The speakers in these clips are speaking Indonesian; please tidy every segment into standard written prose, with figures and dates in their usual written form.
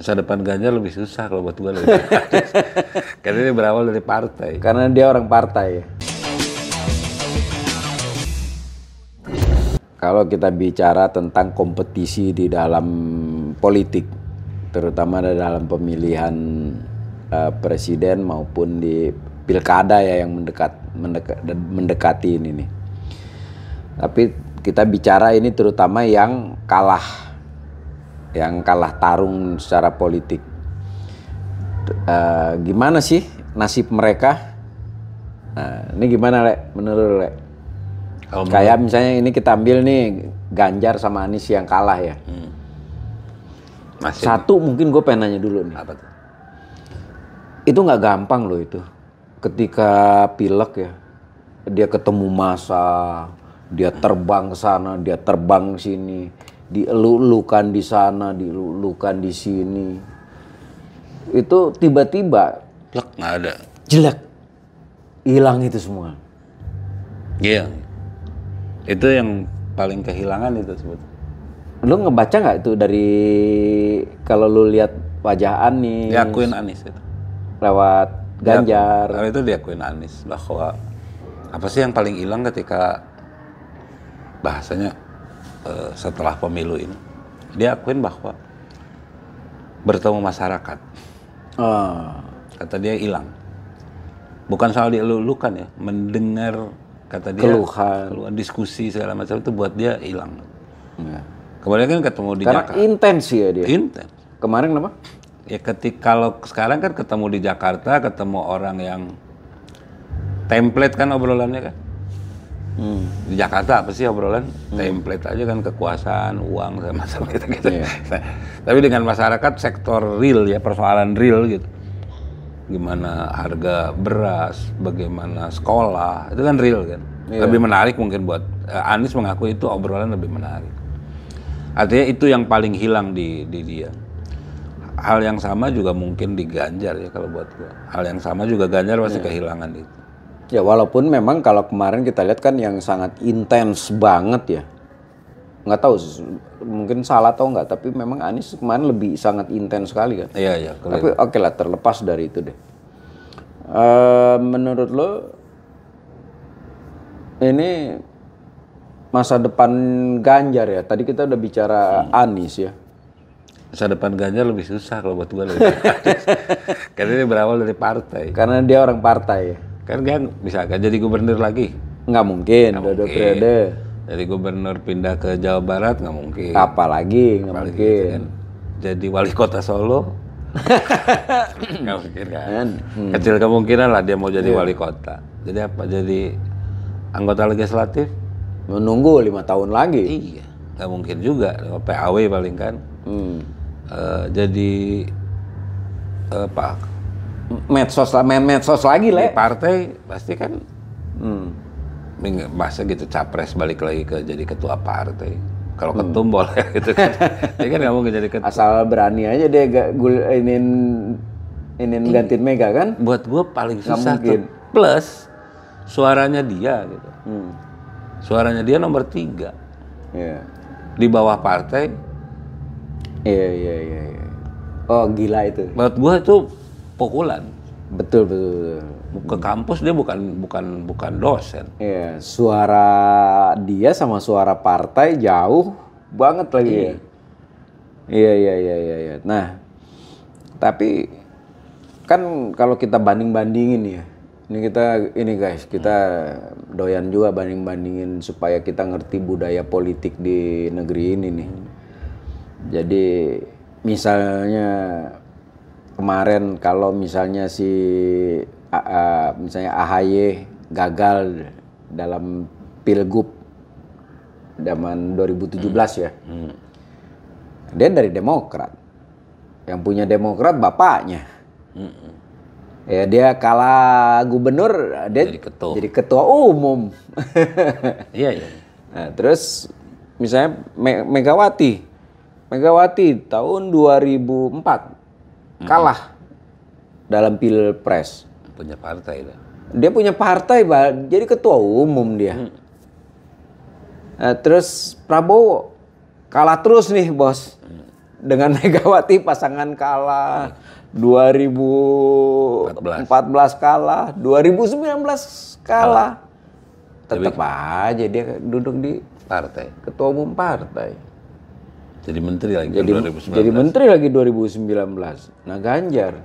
Masa depan Ganjar lebih susah kalau buat gue lebih karena dia berawal dari partai. Karena dia orang partai. Kalau kita bicara tentang kompetisi di dalam politik, terutama dalam pemilihan presiden maupun di pilkada ya yang mendekati ini nih. Tapi kita bicara ini terutama yang kalah tarung secara politik. Gimana sih nasib mereka? Nah, ini gimana, Le? Menurut Le? Kayak misalnya ini kita ambil nih Ganjar sama Anies yang kalah ya. Satu mungkin gue pengen nanya dulu nih. Apa tuh? Itu nggak gampang loh itu. Ketika pilek ya, dia ketemu massa, dia terbang ke sana, dia terbang ke sini. Dielu-elukan di sana, dielu-elukan di sini. Itu tiba-tiba nggak ada. jelek. Hilang itu semua. Iya. Itu yang paling kehilangan itu sebetulnya. Lu ngebaca nggak itu dari kalau lu lihat wajah Anies? Diakuin Anies itu. Lewat Ganjar. Kalau itu diakuin Anies bahwa apa sih yang paling hilang ketika bahasanya setelah pemilu ini, dia akuin bahwa bertemu masyarakat, kata dia hilang. Bukan soal dielu-elukan ya, mendengar kata dia keluhan, diskusi segala macam itu buat dia hilang. Ya. Kemudian kan ketemu di Jakarta. Karena intens ya dia. Intens. Kemarin apa? Ya kalau sekarang kan ketemu di Jakarta, ketemu orang yang template kan obrolannya kan. Di Jakarta apa sih obrolan? Template aja kan, kekuasaan, uang, sama-sama gitu. Yeah. Tapi dengan masyarakat sektor real ya, persoalan real gitu. Gimana harga beras, bagaimana sekolah, itu kan real kan. Yeah. Lebih menarik mungkin buat Anies mengakui itu obrolan lebih menarik. Artinya itu yang paling hilang di dia. Hal yang sama juga mungkin di Ganjar ya kalau buat gua. Hal yang sama juga Ganjar pasti kehilangan itu. Ya walaupun memang kalau kemarin kita lihat kan yang sangat intens banget ya. Nggak tahu mungkin salah atau nggak, tapi memang Anies kemarin lebih sangat intens sekali kan. Iya. Tapi oke lah, terlepas dari itu deh. Menurut lo ini masa depan Ganjar ya? Tadi kita udah bicara Anies ya. Masa depan Ganjar lebih susah kalau buat gue lebih karena dia berawal dari partai. Karena dia orang partai ya? Kan dia bisa kan jadi gubernur lagi? Nggak mungkin, udah periode. Jadi gubernur pindah ke Jawa Barat nggak mungkin. Apalagi nggak mungkin. Gitu kan. Jadi wali kota Solo nggak mungkin kan. Kecil kemungkinan lah dia mau jadi wali kota. Jadi apa? Jadi anggota legislatif? Menunggu 5 tahun lagi. Iya, nggak mungkin juga. PAW paling kan. Jadi apa? Main medsos lagi Le. Di partai pasti kan masa gitu capres balik lagi ke jadi ketua partai. Kalau ketum boleh gitu kan. Dia kan nggak mungkin jadi ketua. Asal berani aja dia ingin gantiin Mega kan. Buat gue paling susah tuh. Plus suaranya dia gitu. Suaranya dia nomor 3. Yeah. Di bawah partai. Iya. Oh gila itu. Buat gue itu pukulan. Betul. Ke kampus dia bukan dosen. Iya, suara dia sama suara partai jauh banget lagi ya. Iya. Nah, tapi kan kalau kita bandingin ya. Ini guys, kita doyan juga bandingin supaya kita ngerti budaya politik di negeri ini nih. Jadi misalnya kemarin kalau misalnya misalnya AHY gagal dalam Pilgub zaman 2017 ya. Dia dari Demokrat. Yang punya Demokrat bapaknya. Ya dia kalah gubernur, dia jadi ketua umum. Iya. Nah, terus misalnya Megawati tahun 2004 kalah dalam Pilpres. Punya partai lah. Dia punya partai, jadi ketua umum dia. Nah, terus Prabowo kalah terus nih bos. dengan Megawati pasangan kalah, 2014 kalah, 2019 kalah. Tetap aja dia duduk di Partai. ketua umum partai. Jadi menteri lagi Jadi 2019. jadi menteri lagi 2019. Nah Ganjar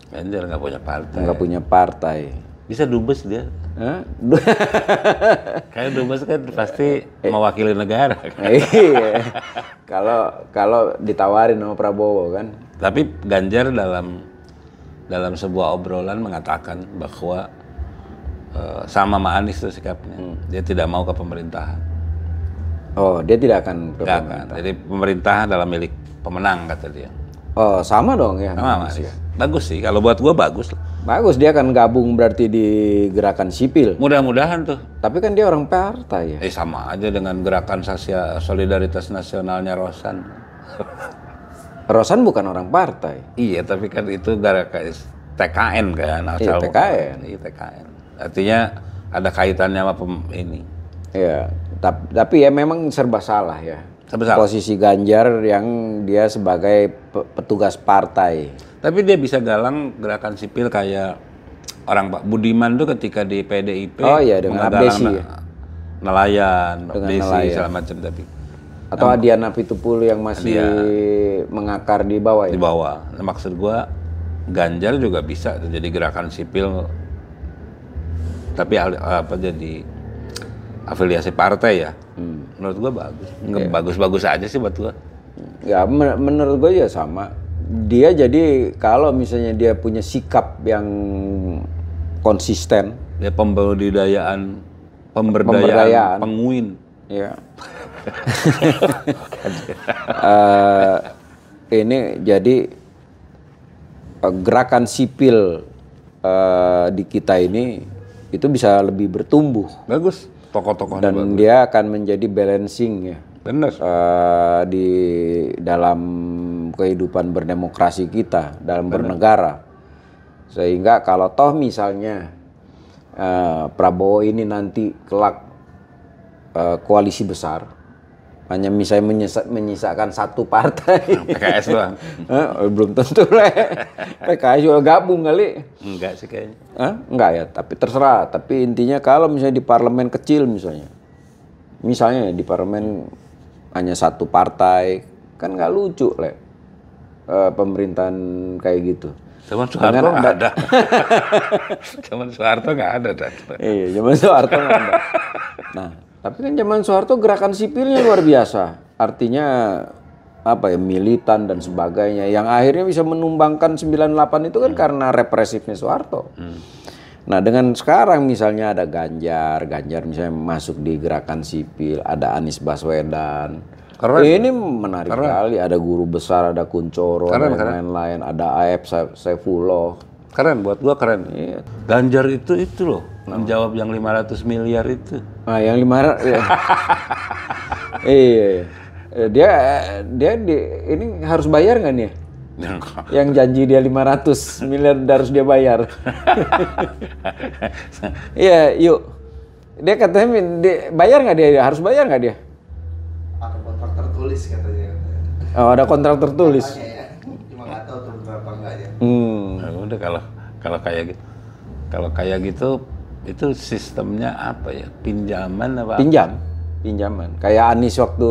Ganjar nggak punya partai. nggak punya partai. Bisa dubes dia. Hah? Kayak dubes kan pasti mewakili negara. Iya. Kalau ditawarin sama Prabowo kan. Tapi Ganjar dalam sebuah obrolan mengatakan bahwa sama sama Anies tuh sikapnya. Dia tidak mau ke pemerintahan. Oh, dia tidak akan ke Nggak akan. Jadi pemerintahan adalah milik pemenang kata dia. Oh, sama dong ya. Sama Mas. Bagus sih. Kalau buat gua bagus lah. Bagus, dia akan gabung berarti di gerakan sipil. Mudah-mudahan tuh. Tapi kan dia orang partai ya. Sama aja dengan gerakan solidaritas nasionalnya Rosan. Rosan bukan orang partai. Iya, tapi kan itu gerakan TKN kan. Iya, TKN. Iya, TKN. Artinya ada kaitannya sama ini. Iya, tapi ya memang serba salah ya. Serba salah. Posisi Ganjar yang dia sebagai petugas partai. Tapi dia bisa galang gerakan sipil kayak orang Pak Budiman tuh ketika di PDIP. Oh iya, dengan menggalang Abdesi ya? Nelayan, Dengan Abdesi, nelayan. segala macam tapi Atau Adiana Pitupulu yang masih mengakar di bawah ya? di bawah. Nah, maksud gua Ganjar juga bisa tuh jadi gerakan sipil tapi jadi afiliasi partai ya. Menurut gua bagus. Bagus-bagus aja sih buat gua. Ya menurut gue ya sama. Dia jadi kalau misalnya dia punya sikap yang konsisten. Ya pemberdayaan penguin. Ya. Ini jadi gerakan sipil di kita ini itu bisa lebih bertumbuh. Bagus. Tokoh-tokohnya Dan bagus. dia akan menjadi balancing ya. Bener. Di dalam kehidupan berdemokrasi kita, dalam bernegara. Sehingga kalau toh misalnya Prabowo ini nanti kelak koalisi besar, hanya misalnya menyisakan satu partai. PKS doang. Belum tentu lah. PKS juga gabung kali. Enggak sih kayaknya. Enggak ya, tapi terserah. Tapi intinya kalau misalnya di parlemen kecil misalnya di parlemen hanya satu partai, kan nggak lucu pemerintahan kayak gitu. Zaman Soeharto nggak ada. Zaman Soeharto nggak ada. Iya, zaman Soeharto nggak ada. Nah, tapi kan zaman Soeharto gerakan sipilnya luar biasa. Artinya apa ya, militan dan sebagainya. Yang akhirnya bisa menumbangkan 98 itu kan karena represifnya Soeharto. Nah, dengan sekarang misalnya ada Ganjar misalnya masuk di gerakan sipil, ada Anies Baswedan. Keren. Ini menarik sekali, ada guru besar, ada Kuncoro, dan lain-lain, ada AF Saifullah. Keren, buat gua keren. Iya. Ganjar itu loh, menjawab yang 500 miliar itu. Nah, yang 500 ya. Iya. Dia ini harus bayar nggak nih? Yang janji dia 500 miliar harus dia bayar. Iya, yuk. Dia katanya bayar nggak dia? Harus bayar nggak dia? Ada kontrak tertulis katanya. Oh, ada kontrak tertulis. Ya. Cuma nggak tahu tuh berapa enggaknya. Nah, udah kalau kayak gitu. Kalau kayak gitu itu sistemnya apa ya? Pinjaman apa? Pinjaman. Kayak Anies waktu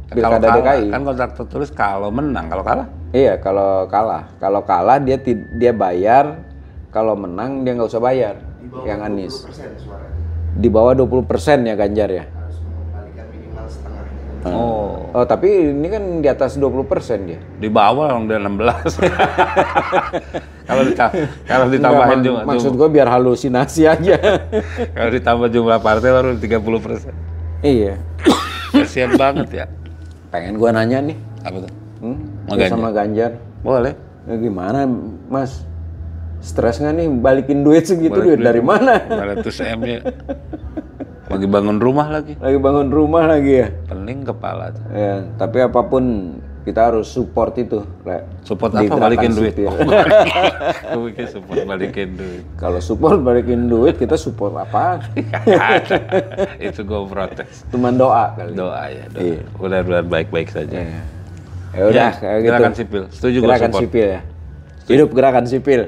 Kalau Pilkada kalah, DKI. kan kontrak tertulis kalau menang, kalau kalah? Iya, kalau kalah. Kalau kalah dia bayar, kalau menang dia nggak usah bayar. Yang Anies. 20% suaranya. Di bawah 20% ya Ganjar ya. Harus mengembalikan minimal setengahnya. Oh, tapi ini kan di atas 20% dia. Di bawah orang dia 16. Kalau ditambahin Enggak, maksud gue biar halusinasi aja. kalau ditambah jumlah partai baru 30%. Iya. Kasian banget ya. Pengen gue nanya nih. Apa tuh? Dia sama Ganjar. Boleh. Ya gimana Mas? Stres nggak nih balikin duit segitu? Duit dari mana? 500 M ya. Lagi bangun rumah lagi. Lagi bangun rumah lagi ya. Pening kepala. Ya, tapi apapun kita harus support itu. Support Di apa? gerakan Balikin duit. sipil. Gue pikir support balikin duit. Kalau support balikin duit, kita support apa? Itu gue protes. Cuman doa kali. Doa ya. Doa. Iya. Mudah-mudahan baik-baik saja. Iya. Ya udah kayak gitu. Gerakan sipil. Setuju gue Gerakan support. sipil ya. Hidup gerakan sipil.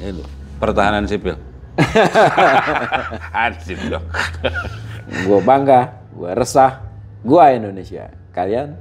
Itu. Pertahanan sipil. Ansip dong. Gue bangga, gue resah, gue Indonesia. Kalian?